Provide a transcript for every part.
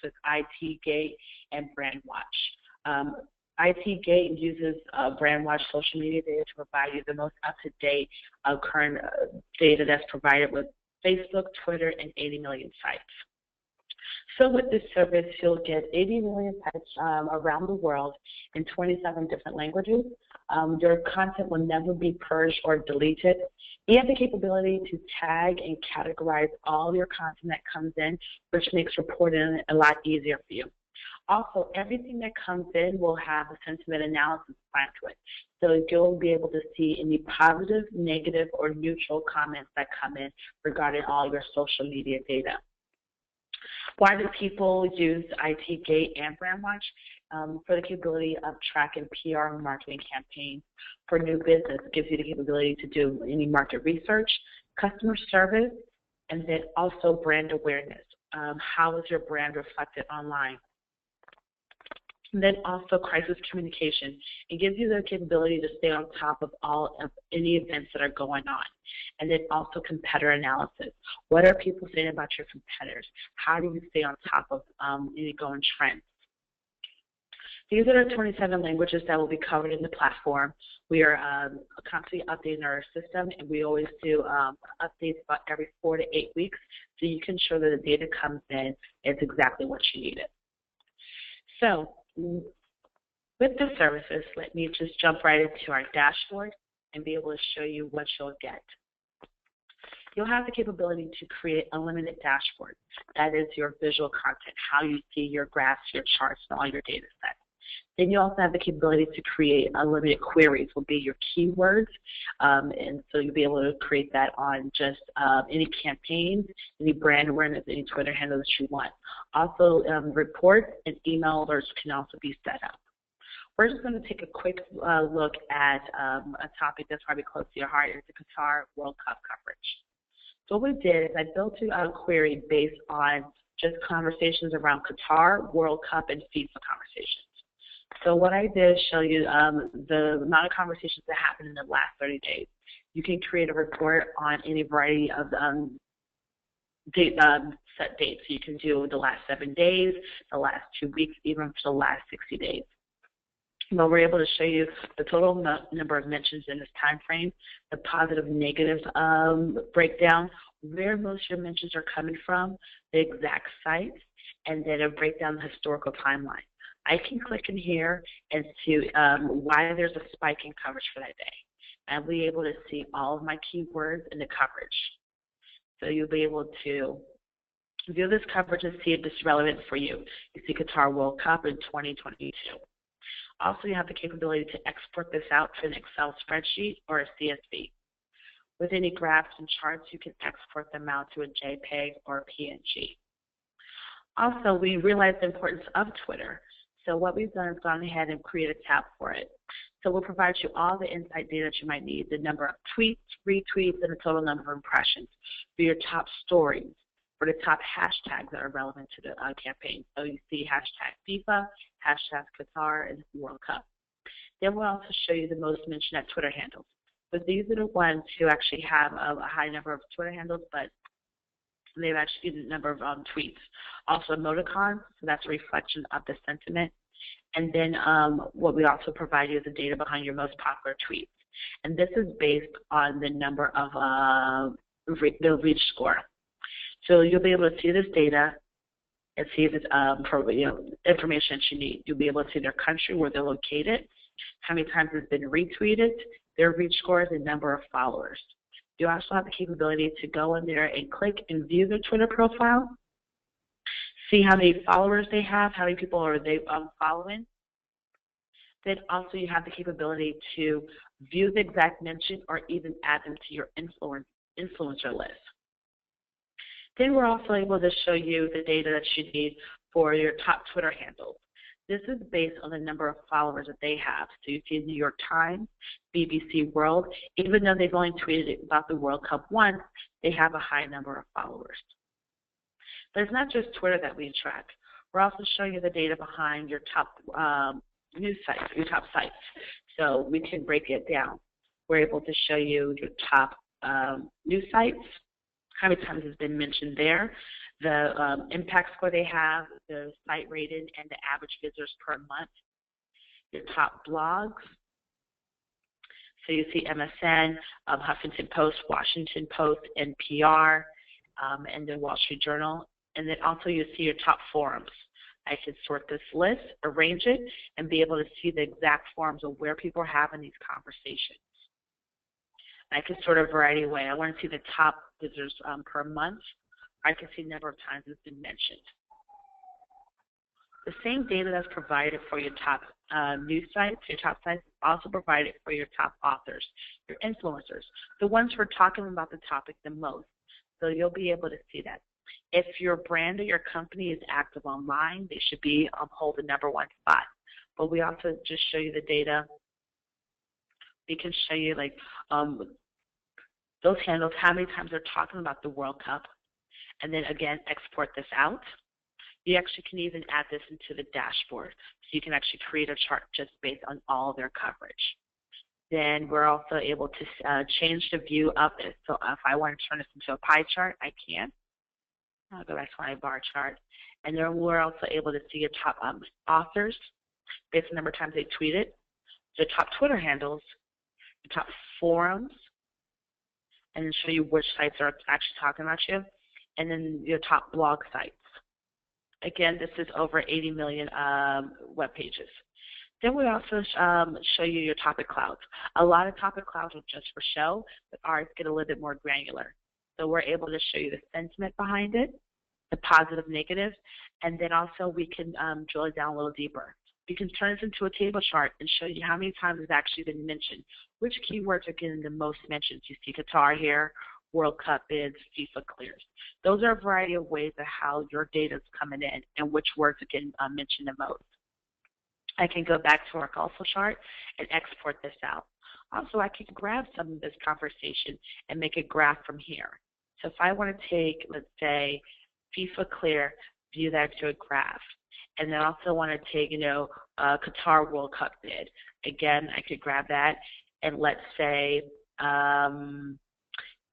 with ITGate and BrandWatch. ITGate uses BrandWatch social media data to provide you the most up-to-date current data that's provided with Facebook, Twitter, and 80 million sites. So with this service, you'll get 80 million sites around the world in 27 different languages. Your content will never be purged or deleted. You have the capability to tag and categorize all your content that comes in, which makes reporting a lot easier for you. Also, everything that comes in will have a sentiment analysis applied to it. So you'll be able to see any positive, negative, or neutral comments that come in regarding all your social media data. Why do people use ITGate and BrandWatch? For the capability of tracking PR and marketing campaigns. For new business, it gives you the capability to do any market research, customer service, and then also brand awareness. How is your brand reflected online? And then also crisis communication. It gives you the capability to stay on top of any events that are going on. And then also competitor analysis. What are people saying about your competitors? How do you stay on top of any going trends? These are the 27 languages that will be covered in the platform. We are constantly updating our system, and we always do updates about every 4 to 8 weeks, so you can ensure that the data comes in is exactly what you need it. So with the services, let me just jump right into our dashboard and be able to show you what you'll get. You'll have the capability to create unlimited dashboards. That is your visual content, how you see your graphs, your charts, and all your data sets. Then you also have the capability to create unlimited queries, will be your keywords, and so you'll be able to create that on just any campaigns, any brand awareness, any Twitter handle that you want. Also, reports and email alerts can also be set up. We're just going to take a quick look at a topic that's probably close to your heart, is the Qatar World Cup coverage. So what we did is I built a query based on just conversations around Qatar, World Cup, and FIFA conversations. So what I did is show you the amount of conversations that happened in the last 30 days. You can create a report on any variety of set dates. So you can do the last 7 days, the last 2 weeks, even for the last 60 days. Well, we're able to show you the total number of mentions in this time frame, the positive, negative breakdown, where most of your mentions are coming from, the exact sites, and then a breakdown the historical timeline. I can click in here and see why there's a spike in coverage for that day. I'll be able to see all of my keywords in the coverage. So you'll be able to view this coverage and see if it's relevant for you. You see Qatar World Cup in 2022. Also, you have the capability to export this out to an Excel spreadsheet or a CSV. With any graphs and charts, you can export them out to a JPEG or a PNG. Also, we realized the importance of Twitter. So what we've done is gone ahead and create a tab for it. So we'll provide you all the insight data that you might need, the number of tweets, retweets, and the total number of impressions for your top stories, for the top hashtags that are relevant to the campaign. So you see hashtag FIFA, hashtag Qatar, and World Cup. Then we'll also show you the most mentioned at Twitter handles. But these are the ones who actually have a high number of Twitter handles, but they've actually used a number of tweets. Also emoticons, so that's a reflection of the sentiment. And then what we also provide you is the data behind your most popular tweets. And this is based on the number of the reach score. So you'll be able to see this data and see if it's information that you need. You'll be able to see their country, where they're located, how many times it's been retweeted, their reach scores, and number of followers. You also have the capability to go in there and click and view their Twitter profile, see how many followers they have, how many people are they following. Then also you have the capability to view the exact mention or even add them to your influencer list. Then we're also able to show you the data that you need for your top Twitter handles. This is based on the number of followers that they have. So you see New York Times, BBC World, even though they've only tweeted about the World Cup once, they have a high number of followers. But it's not just Twitter that we track. We're also showing you the data behind your top news sites, your top sites. So we can break it down. We're able to show you your top news sites, how many times it's been mentioned there, the impact score they have, the site rating, and the average visitors per month, your top blogs. So you see MSN, Huffington Post, Washington Post, NPR, and the Wall Street Journal. And then also you see your top forums. I can sort this list, arrange it, and be able to see the exact forums of where people are having these conversations. I can sort a variety of ways. I want to see the top visitors per month. I can see the number of times it's been mentioned. The same data that's provided for your top news sites, your top sites, is also provided for your top authors, your influencers, the ones who are talking about the topic the most. So you'll be able to see that. If your brand or your company is active online, they should be hold the #1 spot. But we also just show you the data. We can show you like those handles, how many times they're talking about the World Cup, and then again export this out. You actually can even add this into the dashboard, so you can actually create a chart just based on all their coverage. Then we're also able to change the view of this. So if I want to turn this into a pie chart, I can. I'll go back to my bar chart. And then we're also able to see your top authors based on the number of times they tweeted, the top Twitter handles, the top forums, and then show you which sites are actually talking about you, and then your top blog sites. Again, this is over 80 million web pages. Then we also show you your topic clouds. A lot of topic clouds are just for show, but ours get a little bit more granular. So we're able to show you the sentiment behind it, the positive, negative, and then also we can drill it down a little deeper. We can turn this into a table chart and show you how many times it's actually been mentioned, which keywords are getting the most mentions. You see Qatar here, World Cup bids, FIFA clears. Those are a variety of ways of how your data is coming in and which words are getting mentioned the most. I can go back to our also chart and export this out. Also, I can grab some of this conversation and make a graph from here. So if I want to take, let's say, FIFA clear, view that to a graph, and then also want to take, Qatar World Cup bid. Again, I could grab that and let's say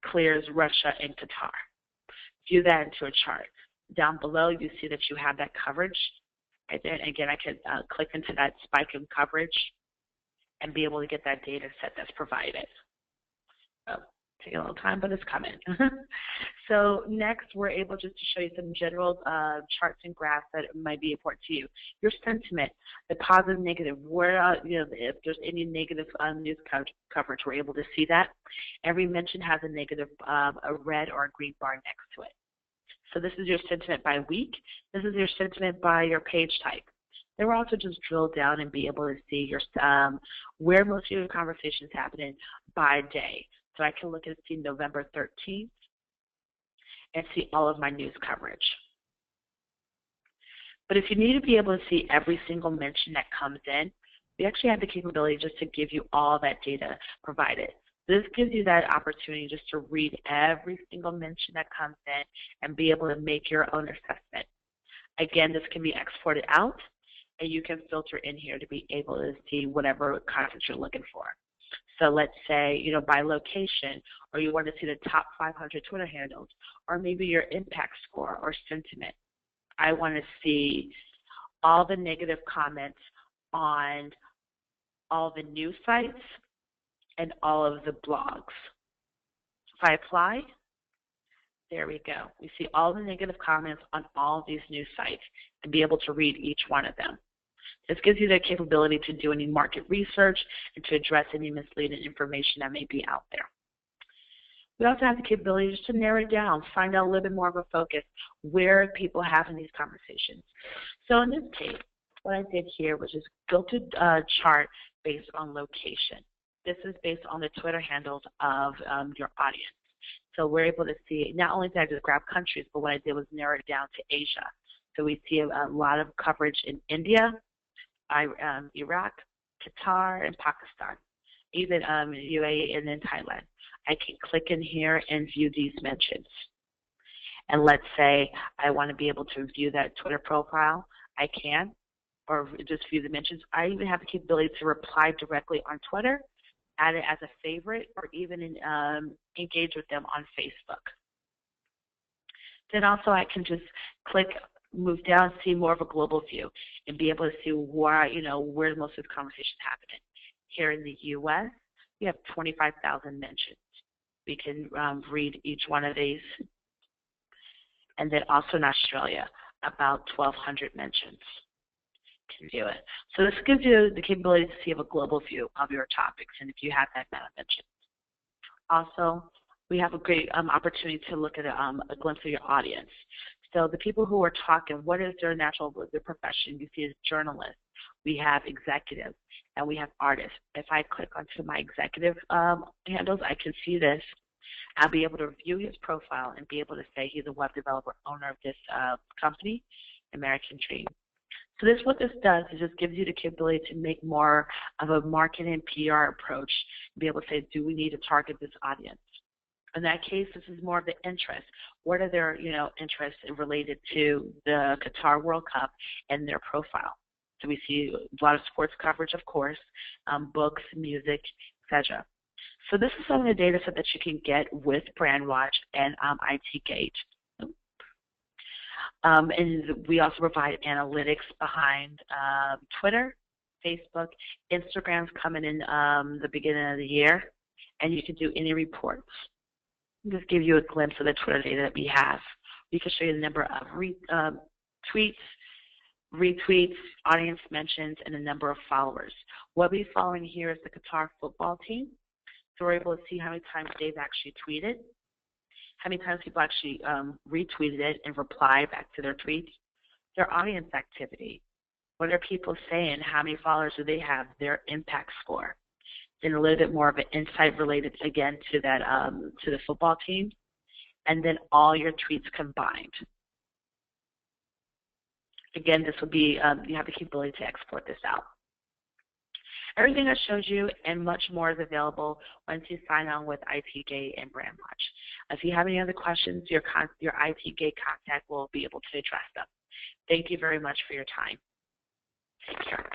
clears Russia and Qatar. View that into a chart. Down below, you see that you have that coverage. And then again, I could click into that spike in coverage and be able to get that data set that's provided. Oh, take a little time, but it's coming. So next, we're able just to show you some general charts and graphs that might be important to you. Your sentiment, the positive, negative, where if there's any negative news coverage, we're able to see that. Every mention has a negative, a red or a green bar next to it. So this is your sentiment by week. This is your sentiment by your page type. Then we're also just drill down and be able to see your where most of your conversation is happening by day. So I can look and see November 13th and see all of my news coverage. But if you need to be able to see every single mention that comes in, we actually have the capability just to give you all that data provided. This gives you that opportunity just to read every single mention that comes in and be able to make your own assessment. Again, this can be exported out, and you can filter in here to be able to see whatever content you're looking for. So let's say, by location, or you want to see the top 500 Twitter handles, or maybe your impact score or sentiment. I want to see all the negative comments on all the news sites and all of the blogs. If I apply, there we go. We see all the negative comments on all of these news sites and be able to read each one of them. This gives you the capability to do any market research and to address any misleading information that may be out there. We also have the capability just to narrow it down, find out a little bit more of a focus where people are having these conversations. So in this case, what I did here was just built a chart based on location. This is based on the Twitter handles of your audience. So we're able to see, not only did I just grab countries, but what I did was narrow it down to Asia. So we see a lot of coverage in India, Iraq, Qatar, and Pakistan, even UAE and then Thailand. I can click in here and view these mentions. And let's say I want to be able to view that Twitter profile. I can, or just view the mentions. I even have the capability to reply directly on Twitter, add it as a favorite, or even engage with them on Facebook. Then also I can just click, move down, see more of a global view, and be able to see where, where most of the conversation is happening. Here in the U.S., we have 25,000 mentions. We can read each one of these. And then also in Australia, about 1,200 mentions. Can view it. So this gives you the capability to see a global view of your topics, and if you have that amount of mentions. Also, we have a great opportunity to look at a glimpse of your audience. So the people who are talking, what is their their profession? You see as journalists, we have executives, and we have artists. If I click onto my executive handles, I can see this. I'll be able to review his profile and be able to say he's a web developer, owner of this company, American Dream. So what this does is just gives you the capability to make more of a marketing and PR approach, and be able to say, do we need to target this audience? In that case, this is more of the interest. What are their, interests related to the Qatar World Cup and their profile? So we see a lot of sports coverage, of course, books, music, etc. So this is some of the data set that you can get with BrandWatch and ITGate. And we also provide analytics behind Twitter, Facebook, Instagram's coming in the beginning of the year, and you can do any reports. I'll just give you a glimpse of the Twitter data that we have. We can show you the number of tweets, retweets, audience mentions, and the number of followers. What we're following here is the Qatar football team. So we're able to see how many times they've actually tweeted, how many times people actually retweeted it and replied back to their tweets, their audience activity. What are people saying? How many followers do they have? Their impact score. Then a little bit more of an insight related, again, to that to the football team. And then all your tweets combined. Again, this would be, you have the capability to export this out. Everything I showed you and much more is available once you sign on with ITGate and BrandWatch. If you have any other questions, your ITGate contact will be able to address them. Thank you very much for your time. Take care.